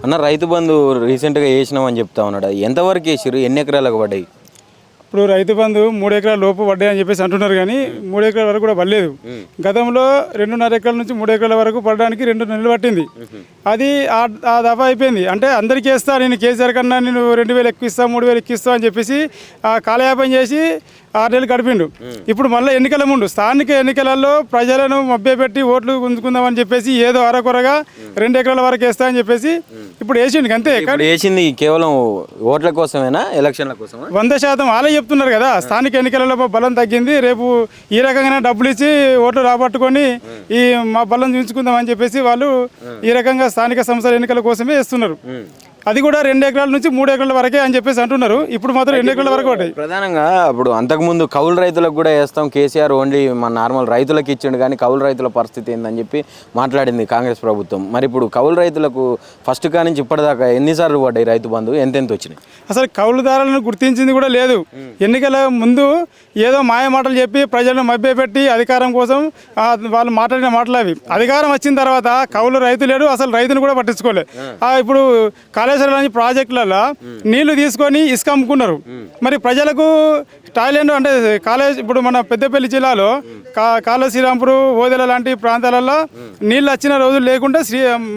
అన్న రైతు బంధు రీసెంట్గా వేసినామని చెప్తా ఉన్నాడు. ఎంతవరకు వేసిరు, ఎన్ని ఎకరాలకు పడ్డాయి? ఇప్పుడు రైతు బంధు 3 ఎకరాల లోపు పడ్డాయి అని చెప్పేసి అంటున్నారు, కానీ 3 ఎకరాల వరకు కూడా పడలేదు. గతంలో 2.5 ఎకరాల నుంచి 3 ఎకరాల వరకు పడడానికి 2 నెలలు పట్టింది. అది ఆ దఫా అయిపోయింది. అంటే అందరికీ వేస్తా, నేను కేసీఆర్ కన్నా నేను 2,000 ఎక్కువ ఇస్తా, 3,000 ఎక్కువ ఇస్తా అని చెప్పేసి కాలయాపన చేసి 6 నెలలు గడిపిండు. ఇప్పుడు మళ్ళీ ఎన్నికల ముందు స్థానిక ఎన్నికలలో ప్రజలను మభ్యపెట్టి ఓట్లు గుంజుకుందామని చెప్పేసి ఏదో అరకొరగా 2 ఎకరాల వరకు వేస్తా అని చెప్పేసి ఇప్పుడు వేసిండు. అంతే వేసింది కేవలం ఓట్ల కోసమేనా, ఎలక్షన్ల కోసమా? 100% వాళ్ళే చెప్తున్నారు కదా, స్థానిక ఎన్నికలలో బలం తగ్గింది, రేపు ఈ రకంగానే డబ్బులు ఇచ్చి ఓట్లు రాబట్టుకొని ఈ మా బలం చూపించుకుందాం అని చెప్పేసి వాళ్ళు ఈ రకంగా స్థానిక సంస్థల ఎన్నికల కోసమే వేస్తున్నారు. అది కూడా 2 ఎకరాల నుంచి 3 ఎకరాల వరకే అని చెప్పేసి అంటున్నారు. ఇప్పుడు మాత్రం 2 ఎకరాల వరకు పడ్డాయి. ప్రధానంగా ఇప్పుడు అంతకుముందు కౌలు రైతులకు కూడా వేస్తాం, కేసీఆర్ ఓన్లీ మన నార్మల్ రైతులకు ఇచ్చిండు, కానీ కౌలు రైతుల పరిస్థితి ఏందని చెప్పి మాట్లాడింది కాంగ్రెస్ ప్రభుత్వం. మరి ఇప్పుడు కౌలు రైతులకు ఫస్ట్ కా నుంచి ఇప్పటిదాకా ఎన్నిసార్లు పడ్డాయి రైతు బంధు, ఎంతెంత వచ్చినాయి? అసలు కౌలుదారులను గుర్తించింది కూడా లేదు. ఎన్నికల ముందు ఏదో మాయ మాటలు చెప్పి ప్రజలను మభ్యపెట్టి అధికారం కోసం వాళ్ళు మాట్లాడిన మాటలు అవి. అధికారం వచ్చిన తర్వాత కౌలు రైతు లేడు, అసలు రైతును కూడా పట్టించుకోలేదు. ఇప్పుడు కాళేశ్వరం ప్రాజెక్టులలో నీళ్లు తీసుకొని ఇసుక అమ్ముకున్నారు. మరి ప్రజలకు టాయిలెట్ అంటే ఇప్పుడు మన పెద్దపల్లి జిల్లాలో కాళశ్రీరాంపూర్, ఓదెల లాంటి ప్రాంతాలలో నీళ్ళు వచ్చిన రోజులు లేకుండా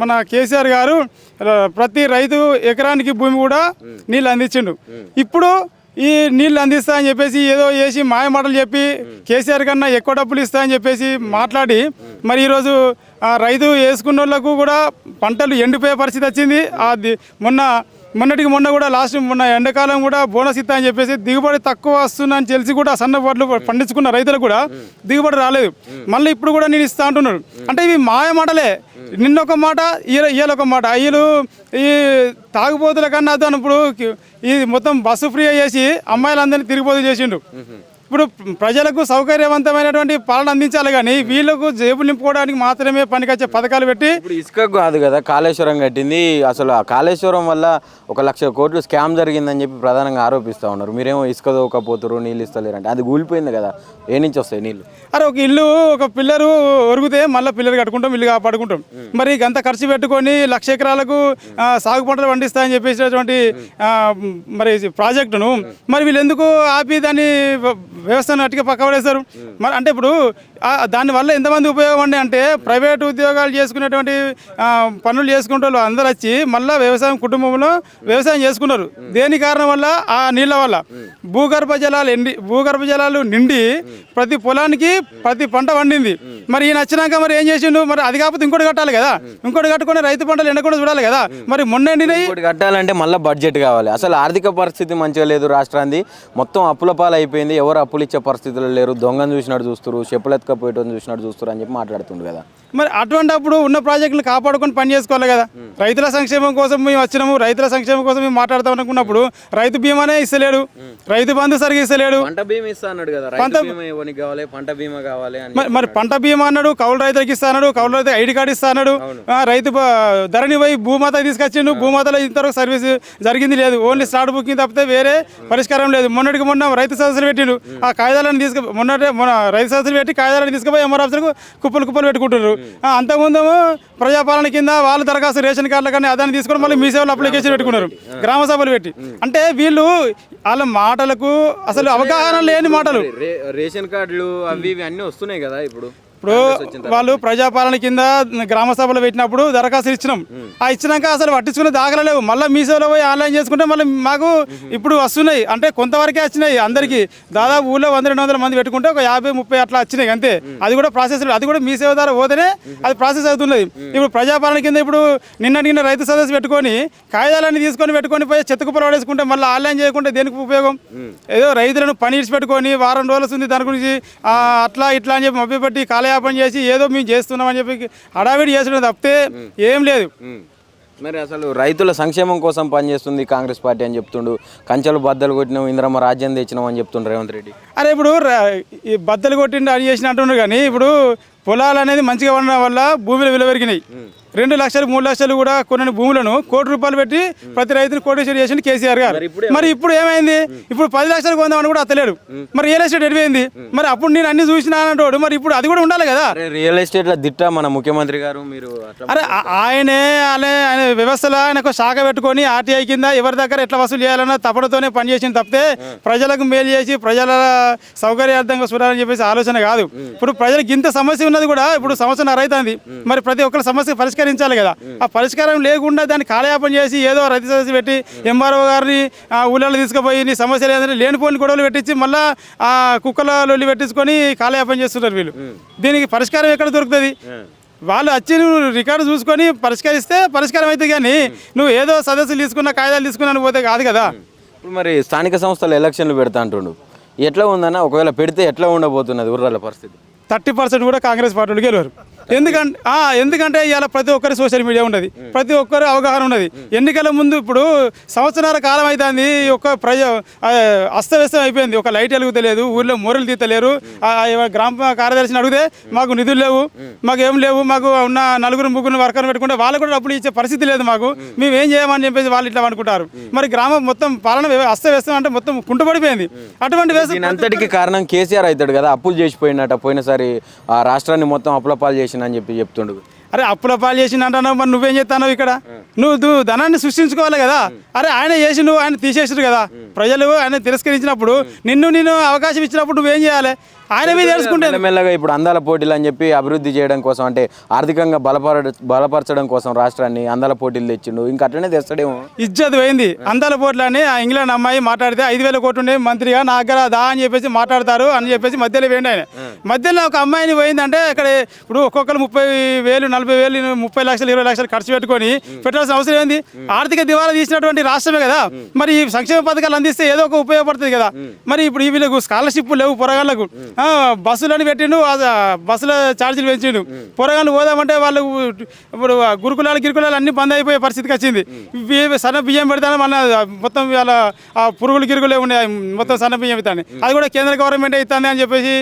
మన కేసీఆర్ గారు ప్రతి రైతు ఎకరానికి భూమి కూడా నీళ్ళు అందించిండు. ఇప్పుడు ఈ నీళ్ళు అందిస్తా అని చెప్పేసి ఏదో వేసి మాయ మాటలు చెప్పి కేసీఆర్ కన్నా ఎక్కువ డబ్బులు ఇస్తా అని చెప్పేసి మాట్లాడి మరి ఈరోజు రైతు వేసుకున్న వాళ్ళకు కూడా పంటలు ఎండిపోయే పరిస్థితి వచ్చింది. మొన్నటికి మొన్న కూడా మొన్న ఎండాకాలం కూడా బోనస్ ఇస్తా అని చెప్పేసి దిగుబడి తక్కువ వస్తుందని తెలిసి కూడా సన్న వడ్లు పండించుకున్న రైతులకు కూడా దిగుబడి రాలేదు. మళ్ళీ ఇప్పుడు కూడా నేను ఇస్తా అంటున్నాడు. అంటే ఇవి మాయ మాటలే, నిన్నొక మాట ఇయ్యాలొక మాట. వీళ్ళు ఈ తాగుబోతుల కన్నా అతను ఇప్పుడు ఈ మొత్తం బస్సు ఫ్రీ చేసి అమ్మాయిలందరినీ తిరిగిపోతూ చేసిండు. ఇప్పుడు ప్రజలకు సౌకర్యవంతమైనటువంటి పాలన అందించాలి, కానీ వీళ్ళకు జేబులు నింపుకోవడానికి మాత్రమే పనికొచ్చే పథకాలు పెట్టి. ఇప్పుడు ఇసుక కాదు కదా కాళేశ్వరం కట్టింది, అసలు ఆ కాళేశ్వరం వల్ల 1,00,000 కోట్లు స్కామ్ జరిగిందని చెప్పి ప్రధానంగా ఆరోపిస్తూ ఉన్నారు. మీరేమో ఇసుక దోకపోతురు, నీళ్ళు ఇస్తలేరు అంటే అది కూలిపోయింది కదా, ఏ నుంచి వస్తాయి నీళ్ళు? అరే ఒక ఇల్లు ఒక పిల్లరు ఒరిగితే మళ్ళీ పిల్లలు కట్టుకుంటాం, ఇల్లు కాపాడుకుంటాం. మరి అంత ఖర్చు పెట్టుకొని 1,00,000 ఎకరాలకు సాగు పంటలు పండిస్తాయని చెప్పేసినటువంటి మరి ప్రాజెక్టును మరి వీళ్ళు ఎందుకు ఆపి దాన్ని వ్యవస్థను అట్టిగా పక్కపడేస్తారు? మరి అంటే ఇప్పుడు దానివల్ల ఎంతమంది ఉపయోగం అండి అంటే ప్రైవేటు ఉద్యోగాలు చేసుకునేటువంటి పనులు చేసుకుంటే వాళ్ళు అందరూ వచ్చి మళ్ళీ వ్యవసాయం కుటుంబంలో వ్యవసాయం చేసుకున్నారు. దేని కారణం వల్ల? ఆ నీళ్ళ వల్ల భూగర్భ జలాలు నిండి ప్రతి పొలానికి ప్రతి పంట పండింది. మరి ఈయన వచ్చినాక మరి ఏం చేసిండు? మరి అది కాకపోతే ఇంకోటి కట్టాలి కదా, ఇంకోటి కట్టుకుని రైతు పంటలు ఎండకుండా చూడాలి కదా. మరి మొన్న ఎండినాయి, ఇంకోటి కట్టాలంటే మళ్ళీ బడ్జెట్ కావాలి. అసలు ఆర్థిక పరిస్థితి మంచిగా లేదు రాష్ట్రానికి, మొత్తం అప్పుల పాలు అయిపోయింది. ఎవరు అప్పులు ఇచ్చే పరిస్థితుల్లో లేరు, దొంగను చూసినట్టు చూస్తారు, చెప్పులు ఎత్తుకపోయేటోని చూసినట్టు చూస్తారు అని చెప్పి మాట్లాడుతుండు కదా. మరి అటువంటి అప్పుడు ఉన్న ప్రాజెక్టులు కాపాడుకొని పని చేసుకోవాలి కదా. రైతుల సంక్షేమం కోసం మేము వచ్చినాము, రైతుల సంక్షేమం కోసం మేము మాట్లాడతాం అనుకున్నప్పుడు రైతు బీమానే ఇస్తలేడు, రైతు బంధు సరిగ్గా ఇస్తలేడు. పంట బీమా ఇస్తా అన్నాడు కదా, పంట బీమా కావాలి. మరి పంట బీమా అన్నాడు, కౌలు రైతులకు ఇస్తా అన్నాడు, కౌలు రైతు ఐడి కార్డు ఇస్తా అన్నాడు. రైతు ధరణి పోయి భూమాత తీసుకొచ్చిండు, భూమాతలో ఇంతవరకు సర్వీస్ జరిగింది లేదు. ఓన్లీ స్టార్ట్ బుకింగ్ తప్పితే వేరే పరిష్కారం లేదు. మొన్నటికి మొన్న రైతు సదస్సులు పెట్టిండు, ఆ కాగితాలను మొన్న రైతు సదస్సులు పెట్టి కాగితాలను తీసుకుపోయి ఎంఆర్ ఆఫీసర్కు కుప్పలు పెట్టుకుంటున్నారు. అంతకుముందు ప్రజాపాలన కింద వాళ్ళు దరఖాస్తు రేషన్ కార్డుల కానీ అదాన్ని తీసుకొని మళ్ళీ మీ సేవలు అప్లికేషన్ పెట్టుకున్నారు, గ్రామ సభలు పెట్టి. అంటే వీళ్ళు వాళ్ళ మాటలకు అసలు అవగాహన లేని మాటలు. రేషన్ కార్డులు అవి అన్నీ వస్తున్నాయి కదా ఇప్పుడు. వాళ్ళు ప్రజాపాలన కింద గ్రామ సభలు పెట్టినప్పుడు దరఖాస్తులు ఇచ్చినాం, ఆ ఇచ్చినాక అసలు పట్టించుకునే దాఖలా లేవు. మళ్ళీ మీ సేవలో పోయి ఆన్లైన్ చేసుకుంటే మళ్ళీ మాకు ఇప్పుడు వస్తున్నాయి. అంటే కొంతవరకే వచ్చినాయి అందరికీ. దాదాపు ఊళ్ళో 100-200 మంది పెట్టుకుంటే ఒక 50-30 అట్లా వచ్చినాయి అంతే. అది కూడా ప్రాసెస్, అది కూడా మీ సేవ ద్వారా పోతేనే అది ప్రాసెస్ అవుతున్నది. ఇప్పుడు ప్రజాపాలన కింద ఇప్పుడు నిన్న రైతు సదస్సు పెట్టుకొని కాగితాలన్నీ పెట్టుకొని పోయి చెత్తకుప్పలు పడేసుకుంటే మళ్ళీ ఆన్లైన్ చేయకుంటే దేనికి ఉపయోగం? ఏదో రైతులను పని ఇచ్చిపెట్టుకొని వారం రోజులు వస్తుంది దాని గురించి అట్లా ఇట్లా అని చెప్పి మభ్యపెట్టి కాలయాపన చేసి ఏదో మేము చేస్తున్నామని చెప్పి హడావిడి చేసడం తప్పితే ఏం లేదు. మరి అసలు రైతుల సంక్షేమం కోసం పనిచేస్తుంది కాంగ్రెస్ పార్టీ అని చెప్తుండు. కంచెలు బద్దలు కొట్టినాం, ఇంద్రమ్మ రాజ్యం తెచ్చినాం అని చెప్తుండ్రు రేవంత్ రెడ్డి. అరే ఇప్పుడు ఈ బద్దలు కొట్టిండు అని చేసిన అంటున్నారు, కానీ ఇప్పుడు పొలాలు అనేది మంచిగా ఉండడం వల్ల భూమిలో విలువ పెరిగినాయి. 2 లక్షలు 3 లక్షలు కూడా కొన్ని భూములను కోటి రూపాయలు పెట్టి ప్రతి రైతుని కోటేశ్వరి చేసింది కేసీఆర్ గారు. మరి ఇప్పుడు ఏమైంది? ఇప్పుడు 10 లక్షలు కొందామని కూడా అత్తలేడు. మరి రియల్ ఎస్టేట్ ఎడిపోయింది. మరి అప్పుడు నేను అన్ని చూసినా అంటాడు. మరి ఇప్పుడు అది కూడా ఉండాలి కదా. రియల్ ఎస్టేట్ లో దిట్ట మన ముఖ్యమంత్రి గారు. మీరు అరే ఆయన వ్యవస్థలో ఆయన ఒక శాఖ పెట్టుకొని ఆర్టీఐ కింద ఎవరి దగ్గర ఎట్లా వసూలు చేయాలన్న తపనతోనే పనిచేసింది తప్పితే ప్రజలకు మేలు చేసి ప్రజల సౌకర్యార్థంగా చూడాలని చెప్పేసి ఆలోచన కాదు. ఇప్పుడు ప్రజలకు ఇంత సమస్య ఉన్నది కూడా ఇప్పుడు సంవత్సరం అవుతుంది. మరి ప్రతి ఒక్కరి సమస్య పరిష్కరించాలి కదా. ఆ పరిష్కారం లేకుండా దాన్ని కాలయాపన చేసి ఏదో రైతు సమస్య పెట్టి ఎంఆర్ఓ గారిని ఊళ్ళలో తీసుకుపోయి నీ సమస్య లేదంటే లేనిపోని గొడవలు పెట్టించి మళ్ళీ కుక్కల లొల్లి పెట్టించుకొని కాలయాపన చేస్తున్నారు వీళ్ళు. దీనికి పరిష్కారం ఎక్కడ దొరుకుతుంది? వాళ్ళు వచ్చి నువ్వు రికార్డు చూసుకొని పరిష్కరిస్తే పరిష్కారం అవుతుంది. కానీ నువ్వు ఏదో సదస్సులు తీసుకున్న కాయిదాలు తీసుకున్నాను పోతే కాదు కదా. ఇప్పుడు మరి స్థానిక సంస్థల ఎలక్షన్లు పెడతా అంటుండు. ఎట్లా ఉందన్న? ఒకవేళ పెడితే ఎట్లా ఉండబోతున్నది ఊర్ల పరిస్థితి? 30% కూడా కాంగ్రెస్ పార్టీలు గెలవరు. ఎందుకంటే ఇవాళ ప్రతి ఒక్కరి సోషల్ మీడియా ఉన్నది, ప్రతి ఒక్కరు అవగాహన ఉన్నది. ఎన్నికల ముందు ఇప్పుడు సంవత్సరాల కాలం అవుతుంది. ఒక అస్తవ్యస్తం అయిపోయింది. ఒక లైట్ వెలుగుతలేదు, ఊర్లో మూరలు తీతలేరు. గ్రామ కార్యదర్శిని అడిగితే మాకు నిధులు లేవు, మాకు ఏం లేవు, మాకు ఉన్న 4-3 వర్కర్లు పెట్టుకుంటే వాళ్ళకు కూడా డబ్బులు ఇచ్చే పరిస్థితి లేదు మాకు, మేము ఏం చేయమని చెప్పేసి వాళ్ళు ఇట్లా అనుకుంటారు. మరి గ్రామం మొత్తం పాలన అస్తవ్యస్తం అంటే మొత్తం కుంటుపడిపోయింది. అటువంటి అంతటికి కారణం కేసీఆర్ అవుతాడు కదా. అప్పులు చేసిపోయినట్ట పోయినసారి ఆ రాష్ట్రాన్ని మొత్తం అప్పులపాలు చేసిందని చెప్పి చెప్తుండు. అరే అప్పుల పాలు చేసిన అంటున్నావు, మరి నువ్వేం చేస్తావు? ఇక్కడ నువ్వు ధనాన్ని సృష్టించుకోవాలి కదా. అరే ఆయన చేసి నువ్వు ఆయన తీసేసారు కదా. ప్రజలు ఆయన తిరస్కరించినప్పుడు నిన్ను అవకాశం ఇచ్చినప్పుడు నువ్వేం చేయాలి? ఆయన మీద తెలుసుకుంటే మెల్లగా ఇప్పుడు అందాల పోటీలు అని చెప్పి అభివృద్ధి చేయడం కోసం, అంటే ఆర్థికంగా బలపరచడం కోసం రాష్ట్రాన్ని అందాల పోటీలు తెచ్చిండు. ఇంకా అట్లనే తెస్తాడేమో. ఇజ్జత్ పోయింది. అందాల పోటీలు అని ఆ ఇంగ్లాండ్ అమ్మాయి మాట్లాడితే 5,000 కోట్లు ఉండే మంత్రిగా నా దగ్గర దా అని చెప్పేసి మాట్లాడతారు అని చెప్పేసి మధ్యలో వేయండి. ఆయన మధ్యలో ఒక అమ్మాయిని పోయిందంటే ఇక్కడ ఇప్పుడు ఒక్కొక్కరు 30,000 40,000 30 లక్షలు 20 లక్షలు ఖర్చు పెట్టుకొని పెట్టాల్సిన అవసరం ఏంది? ఆర్థిక దివాలా తీసినటువంటి రాష్ట్రమే కదా. మరి ఈ సంక్షేమ పథకాలు అందిస్తే ఏదో ఒక ఉపయోగపడుతుంది కదా. మరి ఇప్పుడు వీళ్ళకు స్కాలర్షిప్ లేవు, పొరగాళ్ళకు బస్సులని పెట్టిండు, బస్సుల ఛార్జీలు పెంచిండు. పొరగాళ్ళు పోదామంటే వాళ్ళు ఇప్పుడు గిరుకులాలు అన్ని బంద్ అయిపోయే పరిస్థితికి వచ్చింది. సన్న బియ్యం పెడతాను మన మొత్తం ఇవాళ పురుగులు గిరుగులే ఉన్నాయి, మొత్తం సన్న బియ్యం ఇస్తాను. అది కూడా కేంద్ర గవర్నమెంట్ ఇస్తుంది అని చెప్పేసి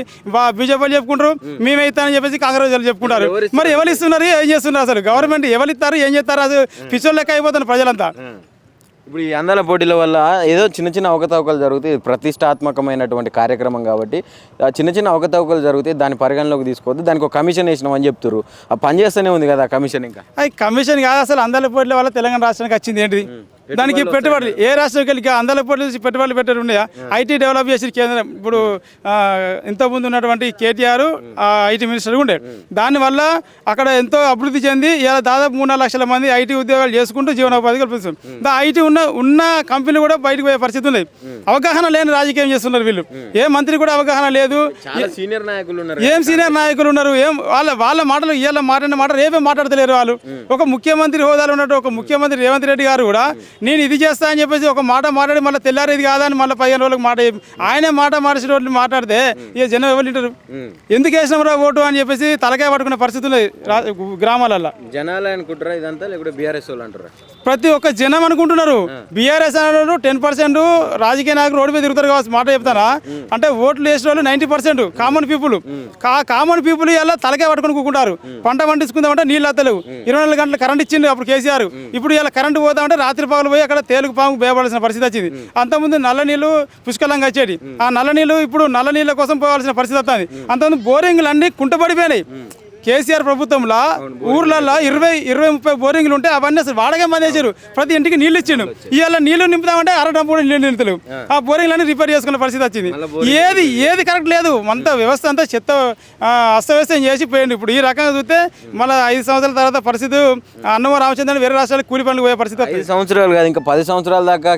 బీజేపీ చెప్పుకుంటారు, మేమే ఇస్తానని చెప్పేసి కాంగ్రెస్ వాళ్ళు చెప్పుకుంటారు. మరి ఎవరు ఇస్తున్నారు, ఏం చేస్తున్నారు? అసలు గవర్నమెంట్ ఎవరు ఇస్తారు, ఏం చేస్తారు? అసలు పిచ్చోళ్ళు లెక్క అయిపోతున్నారు ప్రజలంతా. ఇప్పుడు ఈ అందాల పోటీల వల్ల ఏదో చిన్న అవకతవకలు జరుగుతాయి. ప్రతిష్టాత్మకమైనటువంటి కార్యక్రమం కాబట్టి చిన్న అవకతవకలు జరుగుతాయి. దాని పరిగణలోకి తీసుకోవద్దు, దానికి ఒక కమిషన్ వేసినాం అని చెప్తారు. ఆ పని చేస్తూనే ఉంది కదా కమిషన్. ఇంకా అది కమిషన్ కాదు, అసలు అందాల పోటీల వల్ల తెలంగాణ రాష్ట్రానికి వచ్చింది ఏంటిది? దానికి పెట్టుబడులు ఏ రాష్ట్రంకి వెళ్ళి అందాల పోటీలు పెట్టుబడులు పెట్టారు ఉన్నాయా? ఐటీ డెవలప్ చేసి కేంద్రం ఇప్పుడు ఇంతకుముందు ఉన్నటువంటి కేటీఆర్ ఐటీ మినిస్టర్ ఉండే. దానివల్ల అక్కడ ఎంతో అభివృద్ధి చెంది ఇలా దాదాపు 3-4 లక్షల మంది ఐటీ ఉద్యోగాలు చేసుకుంటూ జీవనోపాధి కల్పిస్తుంది. ఐటీ ఉన్న కంపెనీలు కూడా బయటకు పోయే పరిస్థితి ఉంది. అవగాహన లేని రాజకీయం చేస్తున్నారు వీళ్ళు. ఏ మంత్రి కూడా అవగాహన లేదు. సీనియర్ నాయకులు ఉన్నారు, ఏం సీనియర్ నాయకులు ఉన్నారు, ఏం వాళ్ళ మాటలు ఇవాళ మాట్లాడిన రేపే మాట్లాడతలేరు వాళ్ళు. ఒక ముఖ్యమంత్రి హోదాలో ఉన్నట్టు ఒక ముఖ్యమంత్రి రేవంత్ రెడ్డి గారు కూడా నేను ఇది చేస్తా అని చెప్పేసి ఒక మాట మాట్లాడి మళ్ళీ తెల్లారేది కాదని మళ్ళీ 15 రోజులకు మాట ఆయనే మార్చిన రోజులు మాట్లాడితే ఇక జనం ఎవరు వింటారు? ఎందుకు వేసినాం రా ఓటు అని చెప్పేసి తలకాయ పట్టుకునే పరిస్థితి ఉంది గ్రామాలలో. జనాలు అనుకుంటారా ఇదంతా, లేకపోతే బీఆర్ఎస్ వాళ్ళు అంటారా? ప్రతి ఒక్క జనం అనుకుంటున్నారు బీఆర్ఎస్ అన్నారు. 10% రాజకీయ నాయకులు రోడ్డు మీద తిరుగుతారు కావచ్చు. మాట చెప్తారా అంటే ఓట్లు వేసిన వాళ్ళు 90% కామన్ పీపుల్. కామన్ పీపుల్ ఇలా తలకాయ పట్టుకుని కూకుంటారు. పంట పండించుకుందామంటే నీళ్ళు అత్తలేవు. 24 గంటలు కరెంట్ ఇచ్చింది అప్పుడు కేసీఆర్. ఇప్పుడు ఇలా కరెంట్ పోదామంటే రాత్రి పగలు పోయి అక్కడ తేలుగు పాము భయపడాల్సిన పరిస్థితి వచ్చింది. అంతకుముందు నల్ల నీళ్లు పుష్కలంగా వచ్చేది. ఆ నల్ల నీళ్లు ఇప్పుడు నల్ల నీళ్ళ కోసం పోవాల్సిన పరిస్థితి వస్తుంది. అంతకుముందు బోరింగ్లు అన్ని కుంటపడిపోయినాయి. కేసీఆర్ ప్రభుత్వంలో ఊర్లలో 20-30 బోరింగ్లు ఉంటే అవన్నీ అసలు వాడగా మందేశారు. ప్రతి ఇంటికి నీళ్ళు ఇచ్చిండు. ఇవాళ నీళ్లు నింపుతామంటే అరటంపు నీళ్ళు నింపుతలేవు. ఆ బోరింగ్లన్నీ రిపేర్ చేసుకునే పరిస్థితి వచ్చింది. ఏది కరెక్ట్ లేదు. అంత వ్యవస్థ అంతా చెత్త అస్తవ్యస్తం చేసి పోయింది. ఇప్పుడు ఈ రకంగా చూస్తే మళ్ళీ 5 సంవత్సరాల తర్వాత పరిస్థితి అన్నమ రామచంద్రన్ వేరే రాష్ట్రాలకు కూలి పనులు పోయే పరిస్థితి. 5 సంవత్సరాలు కాదు, ఇంకా 10 సంవత్సరాల దాకా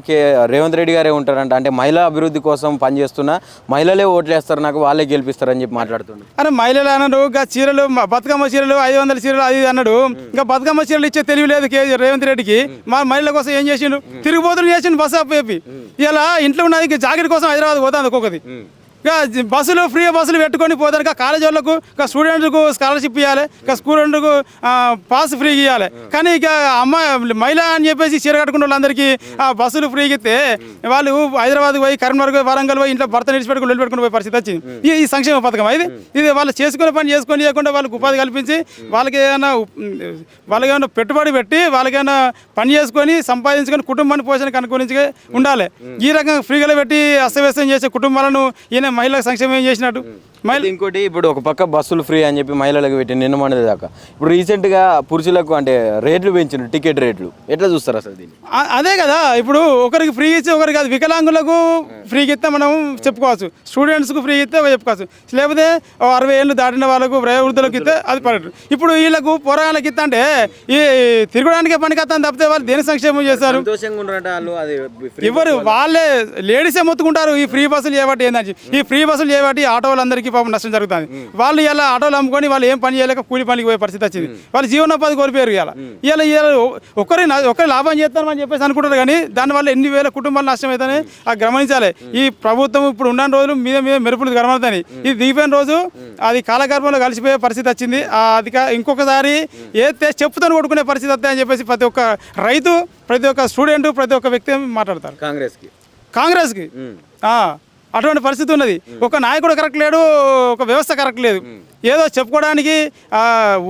రేవంత్ రెడ్డి గారే ఉంటారంట. అంటే మహిళా అభివృద్ధి కోసం పనిచేస్తున్నా మహిళలే ఓట్లు వేస్తారు, నాకు వాళ్ళే గెలిపిస్తారని చెప్పి మాట్లాడుతుండ్రు. అరే మహిళలు అన్నాడు, ఇంకా చీరలు బతుకమ్మ చీరలు 500 చీరలు అది అన్నాడు. ఇంకా బతుకమ్మ చీరలు ఇచ్చే తెలివి లేదు రేవంత్ రెడ్డికి. మా మహిళల కోసం ఏం చేసిండు? తిరుగుబోతులు చేసిండు బస్సు అప్పి. ఇలా ఇంట్లో ఉన్నది జాకెట్ కోసం హైదరాబాద్ పోతాను ఒక్కొక్కది. బస్సులు ఫ్రీ బస్సులు పెట్టుకొని పోతారు. కాలేజ్ వాళ్ళకు స్టూడెంట్కు స్కాలర్షిప్ ఇవ్వాలి, స్టూడెంట్కు పాస్ ఫ్రీ ఇవ్వాలి. కానీ ఇక అమ్మాయి మహిళ అని చెప్పేసి చీర కట్టుకున్న వాళ్ళందరికీ బస్సులు ఫ్రీగా ఇస్తే వాళ్ళు హైదరాబాద్ పోయి కరీంనగర్ పోయి వరంగల్ పోయి ఇంట్లో భర్త నిలిచిపెట్టుకుని పెట్టుకుని పోయే పరిస్థితి వచ్చింది. ఈ సంక్షేమ పథకం ఇది వాళ్ళు చేసుకునే పని చేసుకొని చేయకుండా వాళ్ళకి ఉపాధి కల్పించి వాళ్ళకి ఏమైనా పెట్టుబడి పెట్టి వాళ్ళకైనా పని చేసుకొని సంపాదించుకొని కుటుంబాన్ని పోషణకు అనుకూలించి ఉండాలి. ఈ రకంగా ఫ్రీగా పెట్టి అస్తవ్యస్తం చేసే కుటుంబాలను ఈయన మహిళలకు సంక్షేమం చేసినట్టు. ఇంకోటి ఇప్పుడు ఒక పక్క బస్సులు ఫ్రీ అని చెప్పి మహిళలకు పెట్టి నిన్న మొన్నటి దాకా ఇప్పుడు రీసెంట్గా పురుషులకు అంటే రేట్లు పెంచిన టికెట్ రేట్లు ఎట్లా చూస్తారు అసలు దీన్ని? అదే కదా, ఇప్పుడు ఒకరికి ఫ్రీ ఇచ్చి ఒకరికి కాదు, వికలాంగులకు ఫ్రీకి ఇస్తే మనం చెప్పుకోవచ్చు, స్టూడెంట్స్కు ఫ్రీ ఇస్తే చెప్పుకోవచ్చు, లేకపోతే 60 ఏళ్ళు దాటిన వాళ్ళకు వృద్ధులకు ఇస్తే అది పడదు. ఇప్పుడు వీళ్ళకు పోరాళ్ళకి ఇస్తా అంటే ఈ తిరగడానికే పనికొస్తాను తప్పితే వాళ్ళు దేని సంక్షేమం చేస్తారు? ఎవరు వాళ్ళే లేడీసే మొత్తుకుంటారు ఈ ఫ్రీ బస్సులు చేయబట్టి ఏందని. ఈ ఫ్రీ బస్సులు చేయబట్టి ఆటో వాళ్ళందరికీ పాపం నష్టం జరుగుతుంది. వాళ్ళు ఇలా ఆటోలు అమ్ముకొని వాళ్ళు ఏం పని చేయలేక కూలి పనికి పోయే పరిస్థితి వచ్చింది. వాళ్ళు జీవనోపాధి కోల్పోయారు. ఇలా ఒకరి లాభం చేస్తామని చెప్పేసి అనుకుంటారు, కానీ దానివల్ల ఎన్ని వేల కుటుంబాలు నష్టం అవుతాయని గమనించాలి. ఈ ప్రభుత్వం ఇప్పుడు ఉన్న రోజులు మీద మెరుపులు కనబడతాయి. ఇది దిగిపోయిన రోజు అది కాలగర్భంలో కలిసిపోయే పరిస్థితి వచ్చింది. అది ఇంకొకసారి చెప్పుతో కొట్టుకునే పరిస్థితి వస్తాయని చెప్పేసి ప్రతి ఒక్క రైతు, ప్రతి ఒక్క స్టూడెంట్, ప్రతి ఒక్క వ్యక్తి మాట్లాడతారు. కాంగ్రెస్కి అటువంటి పరిస్థితి ఉన్నది. ఒక నాయకుడు కరెక్ట్ లేడు, ఒక వ్యవస్థ కరెక్ట్ లేదు. ఏదో చెప్పుకోవడానికి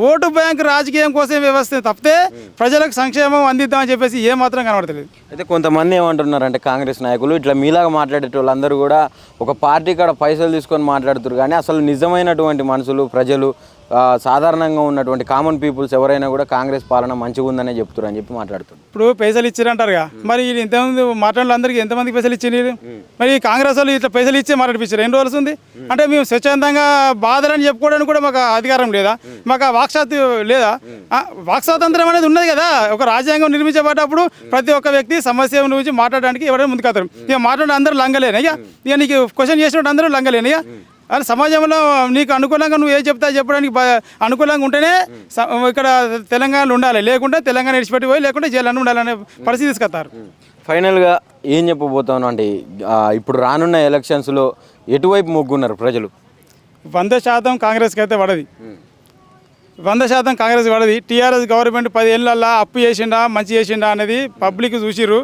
ఓటు బ్యాంక్ రాజకీయం కోసం వ్యవస్థ తప్పితే ప్రజలకు సంక్షేమం అందిద్దామని చెప్పేసి ఏమాత్రం కనబడతలేదు. అయితే కొంతమంది ఏమంటున్నారంటే కాంగ్రెస్ నాయకులు ఇట్లా మీలాగా మాట్లాడేట వాళ్ళందరూ కూడా ఒక పార్టీ కాడ పైసలు తీసుకొని మాట్లాడుతారు, కానీ అసలు నిజమైనటువంటి మనుషులు, ప్రజలు, సాధారణంగా ఉన్నటువంటి కామన్ పీపుల్స్ ఎవరైనా కూడా కాంగ్రెస్ పాలన మంచిగా ఉందనే చెప్తారు అని చెప్పి మాట్లాడుతారు. ఇప్పుడు పైసలు ఇచ్చారంటారుగా, మరి ఇంతమంది మాట్లాడే అందరికీ ఎంతమందికి పైసలు ఇచ్చింది? మరి కాంగ్రెస్ వాళ్ళు ఇట్లా పైసలు ఇచ్చే మాట్లాడిపించారు. ఎన్ని రోజులు ఉంది అంటే మేము స్వచ్ఛందంగా బాధలని చెప్పుకోవడానికి కూడా మాకు అధికారం లేదా? మాకు వాక్స్వాతంత్రం లేదా? వాక్స్వాతంత్రం అనేది ఉన్నది కదా. ఒక రాజ్యాంగం నిర్మించబడ్డప్పుడు ప్రతి ఒక్క వ్యక్తి సమస్య గురించి మాట్లాడడానికి ఎవరైనా ముందుకు. ఇక మాట్లాడే అందరూ లంగలేనయ్యా, ఇక నీకు క్వశ్చన్ చేసినట్టు అందరూ లంగలేనయ్యా. అని సమాజంలో నీకు అనుకూలంగా నువ్వు ఏం చెప్తా చెప్పడానికి అనుకూలంగా ఉంటేనే ఇక్కడ తెలంగాణలో ఉండాలి, లేకుంటే తెలంగాణ విడిచిపెట్టిపోయి లేకుంటే జైలు ఉండాలనే పరిస్థితి తీసుకొస్తారు. ఫైనల్గా ఏం చెప్పబోతాను అంటే ఇప్పుడు రానున్న ఎలక్షన్స్లో ఎటువైపు మొగ్గున్నారు ప్రజలు? 100% కాంగ్రెస్కి అయితే పడది. 100% కాంగ్రెస్ పడది. టీఆర్ఎస్ గవర్నమెంట్ 10 ఏళ్ళల్లో అప్పు చేసిండా, మంచి చేసిండా అనేది పబ్లిక్ చూసిర్రు.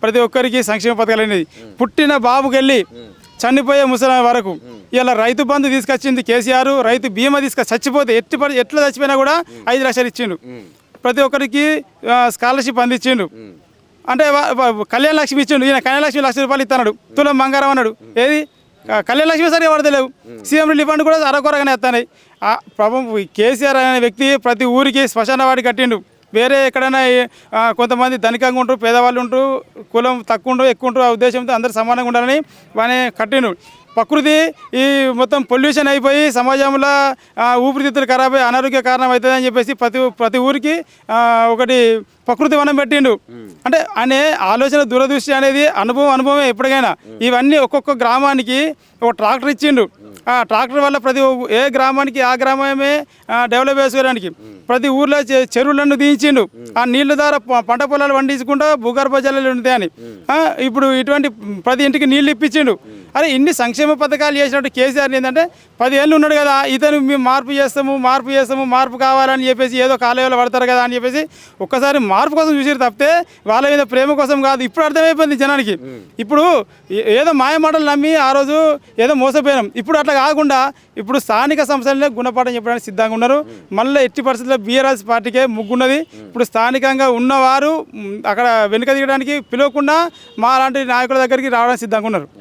ప్రతి ఒక్కరికి సంక్షేమ పథకాలు అనేది పుట్టిన బాబుకెళ్ళి చనిపోయే ముసలి వరకు ఇలా రైతు బంధు తీసుకొచ్చింది కేసీఆర్. రైతు బీమా చచ్చిపోతే ఎట్లా చచ్చిపోయినా కూడా 5 లక్షలు ఇచ్చిండు. ప్రతి ఒక్కరికి స్కాలర్షిప్ అందించిండు. అంటే కళ్యాణ లక్ష్మి ఇచ్చిండు. ఈయన కళ్యాణ లక్ష్మి ₹1,00,000 ఇస్తున్నాడు, తులం బంగారం అన్నాడు. ఏది కళ్యాణ లక్ష్మి సరిగా పడతలేవు. సీఎం రిలీఫ్ ఫండ్ కూడా అరకొరగానే ఎత్తాయి. కేసీఆర్ అనే వ్యక్తి ప్రతి ఊరికి శ్మశాన వాడి కట్టిండు. వేరే ఎక్కడైనా కొంతమంది ధనికంగా ఉంటారు, పేదవాళ్ళు ఉంటారు, కులం తక్కువ ఉంటారు, ఎక్కువ ఉంటారు, ఆ ఉద్దేశంతో అందరూ సమానంగా ఉండాలని వానే కట్టిండు. ప్రకృతి ఈ మొత్తం పొల్యూషన్ అయిపోయి సమాజంలో ఊపిరితిత్తులు ఖరాబ్ అయ్యి అనారోగ్య కారణం అవుతుంది అని చెప్పేసి ప్రతి ఊరికి ఒకటి ప్రకృతి వనం పెట్టిండు. అంటే అనే ఆలోచన, దూరదృష్టి అనేది అనుభవమే ఎప్పటికైనా. ఇవన్నీ ఒక్కొక్క గ్రామానికి ఒక ట్రాక్టర్ ఇచ్చిండు. ఆ ట్రాక్టర్ వల్ల ప్రతి ఏ గ్రామానికి ఆ గ్రామమే డెవలప్ చేసుకోవడానికి ప్రతి ఊర్లో చెరువులను తీయించిండు. ఆ నీళ్ళ ద్వారా పంట పొలాలు పండించుకుంటూ భూగర్భ జలాలు ఉంటాయని ఇప్పుడు ఇటువంటి ప్రతి ఇంటికి నీళ్ళు ఇప్పించిండు. అరే ఇన్ని సంక్షేమ పథకాలు చేసినట్టు కేసీఆర్ ఏంటంటే 10 ఏళ్ళు ఉన్నాడు కదా, ఇతను మేము మార్పు కావాలని చెప్పేసి ఏదో కాలేజీలో పడతారు కదా అని చెప్పేసి ఒక్కసారి మార్పు కోసం చూసారు తప్పితే వాళ్ళ మీద ప్రేమ కోసం కాదు. ఇప్పుడు అర్థమైపోయింది జనానికి. ఇప్పుడు ఏదో మాయ మాటలు నమ్మి ఆ రోజు ఏదో మోసపోయినాం. ఇప్పుడు అట్లా కాకుండా ఇప్పుడు స్థానిక సంస్థలనే గుణపాఠం చెప్పడానికి సిద్ధంగా ఉన్నారు. మళ్ళీ ఎట్టి పరిస్థితుల్లో బీఆర్ఎస్ పార్టీకే ముగ్గున్నది. ఇప్పుడు స్థానికంగా ఉన్నవారు అక్కడ వెనుక దిగడానికి పిలవకుండా మా లాంటి నాయకుల దగ్గరికి రావడానికి సిద్ధంగా ఉన్నారు.